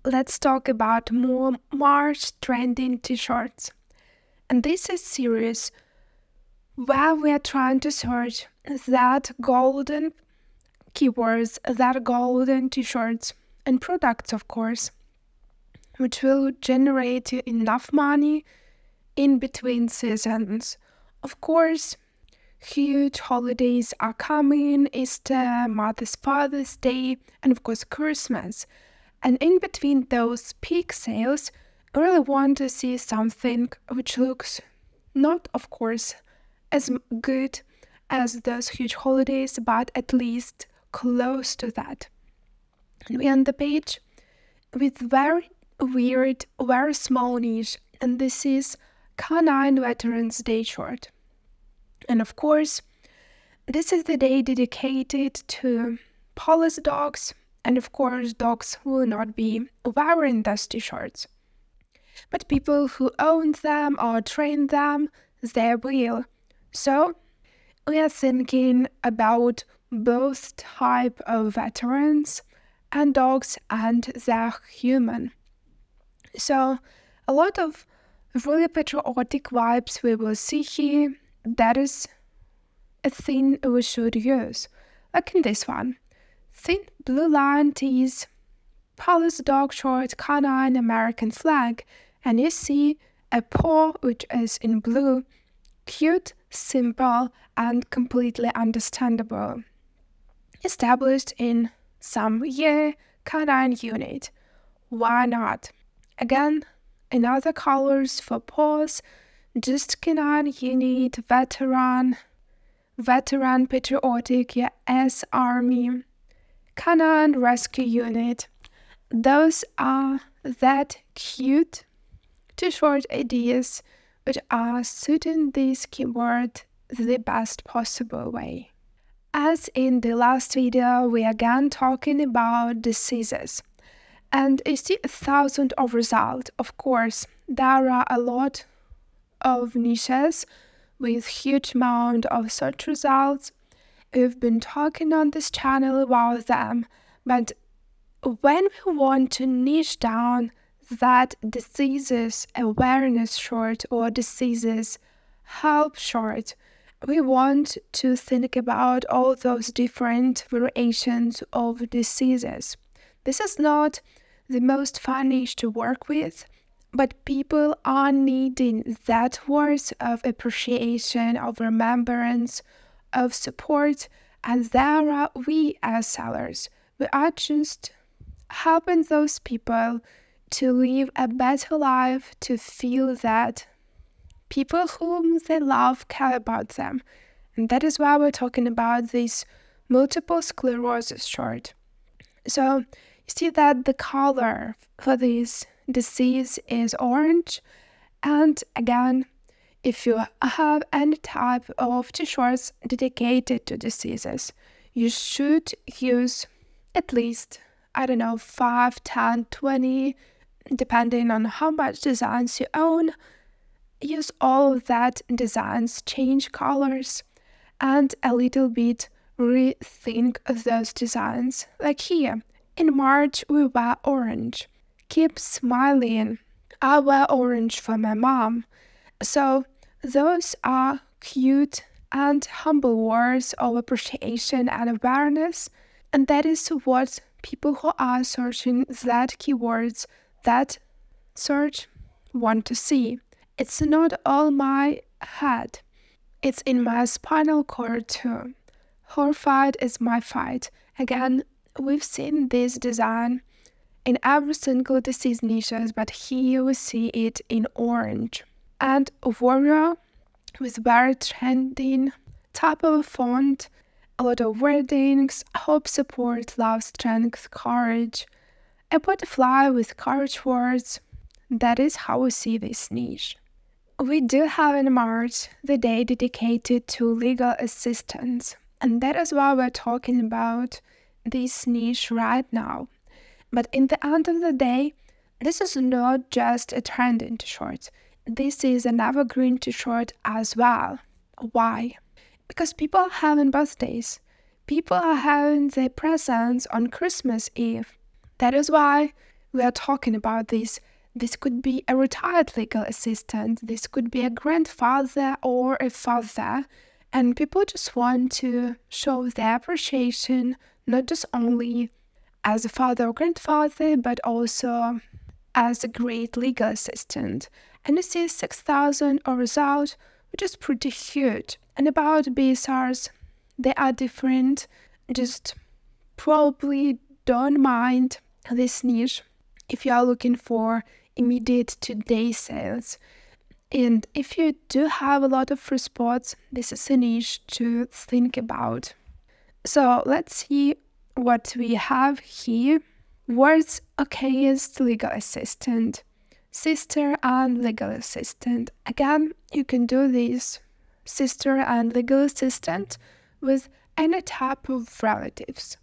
let's talk about more March trending t-shirts. And this is series where we are trying to search that golden keywords, that golden t-shirts and products, of course, which will generate you enough money in between seasons. Of course, huge holidays are coming: Easter, Mother's Father's Day, and of course Christmas. And in between those peak sales, I really want to see something which looks not, of course, as good as those huge holidays, but at least close to that. And we on the page with very weird, very small niche, and this is Canine Veterans Day shirt. And of course, this is the day dedicated to police dogs, and of course, dogs will not be wearing those t-shirts. But people who own them or train them, they will. So we are thinking about both type of veterans and dogs and their human. So a lot of really patriotic vibes we will see here. That is a thing we should use. Like in this one. Thin blue line tees, police dog short, canine American flag, and you see a paw which is in blue. Cute, simple, and completely understandable. Established in some year, canine unit. Why not? Again, in other colors for paws, just canine unit, veteran patriotic, S Army, canine rescue unit. Those are that cute t-shirt ideas which are suiting this keyword the best possible way. As in the last video, we are again talking about diseases. And you see 1,000 of results. Of course, there are a lot of niches with huge amount of search results. We've been talking on this channel about them, but when we want to niche down that diseases awareness short or diseases help short, we want to think about all those different variations of diseases. This is not the most fun niche to work with, but people are needing that words of appreciation, of remembrance, of support, and there are we as sellers. We are just helping those people to live a better life, to feel that people whom they love care about them. And that is why we're talking about this multiple sclerosis short. So you see that the color for this disease is orange. And again, if you have any type of t-shirts dedicated to diseases, you should use at least, 5, 10, 20, depending on how much designs you own. Use all of that designs, change colors, and a little bit rethink those designs. Like here, in March we wear orange. Keep smiling. I wear orange for my mom. So those are cute and humble words of appreciation and awareness, and that is what people who are searching that keywords, that search, want to see. It's not all my head. It's in my spinal cord too. Her fight is my fight. Again, we've seen this design in every single disease niches, but here we see it in orange. And warrior with very trending type of font, a lot of wordings, hope, support, love, strength, courage, a butterfly with courage words. That is how we see this niche. We do have in March the day dedicated to legal assistance, and that is why we're talking about this niche right now. But in the end of the day, this is not just a trending t-shirt. This is an evergreen t-shirt as well. Why? Because people are having birthdays. People are having their presents on Christmas Eve. That is why we are talking about this. This could be a retired legal assistant, this could be a grandfather or a father, and people just want to show their appreciation, not just only as a father or grandfather, but also as a great legal assistant. And you see 6,000 a result, which is pretty huge. And about BSRs, they are different. Just probably don't mind this niche if you are looking for immediate today sales. And if you do have a lot of free spots, this is a niche to think about. So let's see what we have here. Words okayest legal assistant, sister and legal assistant. Again, you can do this sister and legal assistant with any type of relatives.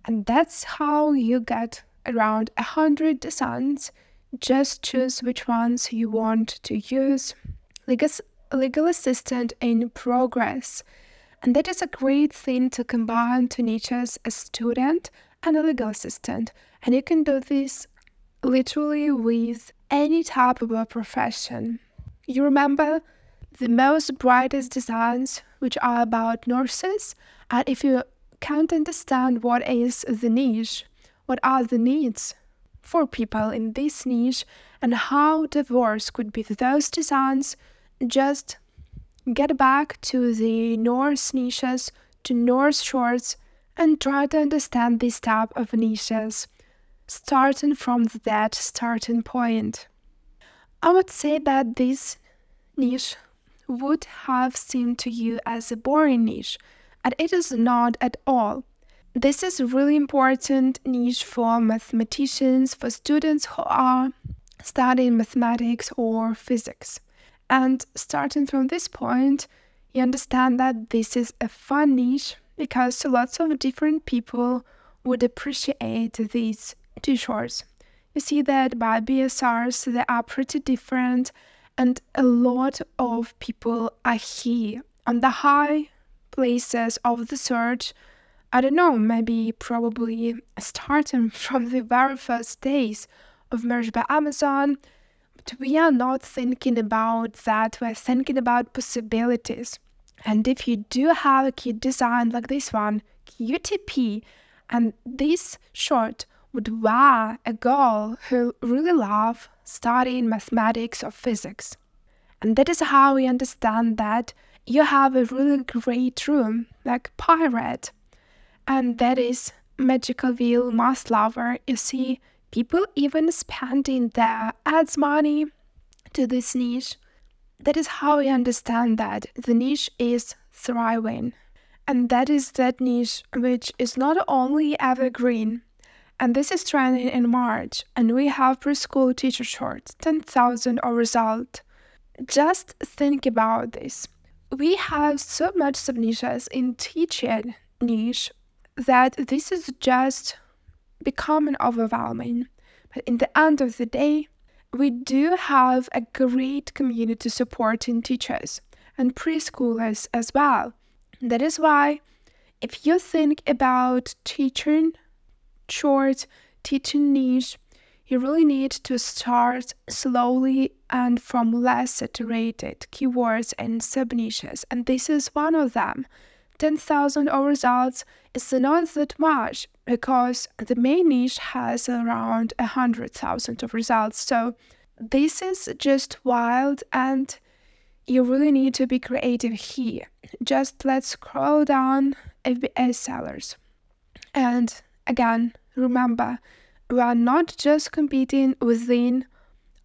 And that's how you get around 100 designs. Just choose which ones you want to use. Legal assistant in progress. And that is a great thing to combine to niches a student and a legal assistant. And you can do this literally with any type of a profession. You remember the most brightest designs which are about nurses, and if you can't understand what is the niche, what are the needs for people in this niche and how diverse could be those designs, just get back to the nurse niches, to nurse shorts, and try to understand this type of niches, starting from that starting point. I would say that this niche would have seemed to you as a boring niche, and it is not at all. This is a really important niche for mathematicians, for students who are studying mathematics or physics. And starting from this point, you understand that this is a fun niche because lots of different people would appreciate these t-shirts. You see that by BSRs, they are pretty different, and a lot of people are here on the high places of the search. I don't know, maybe probably starting from the very first days of Merged by Amazon. But we are not thinking about that, we're thinking about possibilities. And if you do have a cute design like this one, QTP, and this short would wow a girl who really loves studying mathematics or physics. And that is how we understand that you have a really great room, like pirate. And that is magical wheel math lover. You see, people even spending their ads money to this niche. That is how we understand that the niche is thriving. And that is that niche which is not only evergreen. And this is trending in March. And we have preschool teacher shorts, 10,000 a result. Just think about this. We have so much sub-niches in teaching niche that this is just becoming overwhelming. But in the end of the day, we do have a great community supporting teachers and preschoolers as well. That is why if you think about teaching short, teaching niche, you really need to start slowly and from less saturated keywords and sub-niches. And this is one of them. 10,000 results is not that much because the main niche has around 100,000 of results. So this is just wild, and you really need to be creative here. Just let's scroll down FBA sellers. And again, remember, we are not just competing within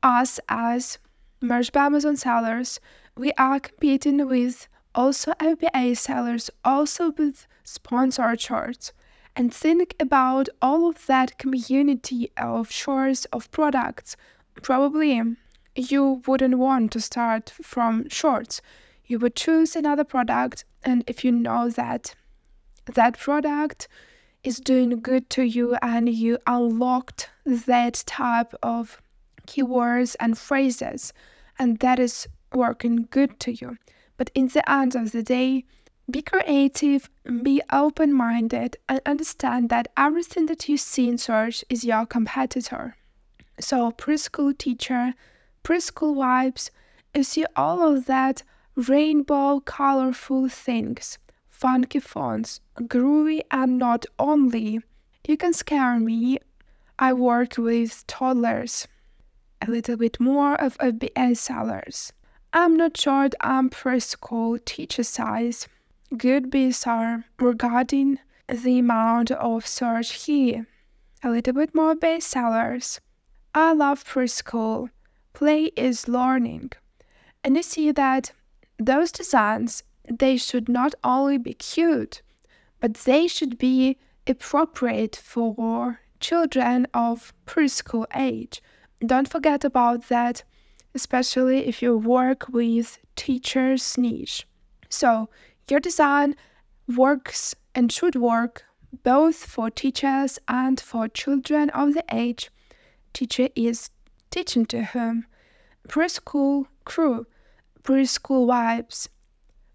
us as Merged by Amazon sellers, we are competing with also FBA sellers, also with sponsored shorts. And think about all of that community of shorts, of products. Probably you wouldn't want to start from shorts. You would choose another product, and if you know that that product is doing good to you and you unlocked that type of keywords and phrases, and that is working good to you. But in the end of the day, be creative, be open-minded, and understand that everything that you see in search is your competitor. So preschool teacher, preschool vibes, you see all of that rainbow colorful things, funky fonts, groovy and not only. You can scare me. I work with toddlers, a little bit more of a bestsellers. I'm not short on preschool teacher size. Good bees are regarding the amount of search here. A little bit more bestsellers. I love preschool. Play is learning. And you see that those designs, they should not only be cute, but they should be appropriate for children of preschool age. Don't forget about that, especially if you work with teachers' niche. So your design works and should work both for teachers and for children of the age teacher is teaching to whom. Preschool crew, preschool vibes,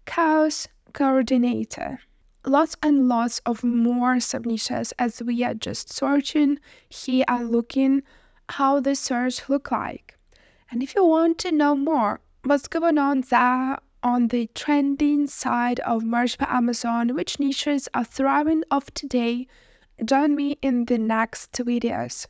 chaos coordinator. Lots and lots of more subniches as we are just searching here and looking how the search look like. And if you want to know more what's going on there on the trending side of merch by Amazon, which niches are thriving of today, join me in the next videos.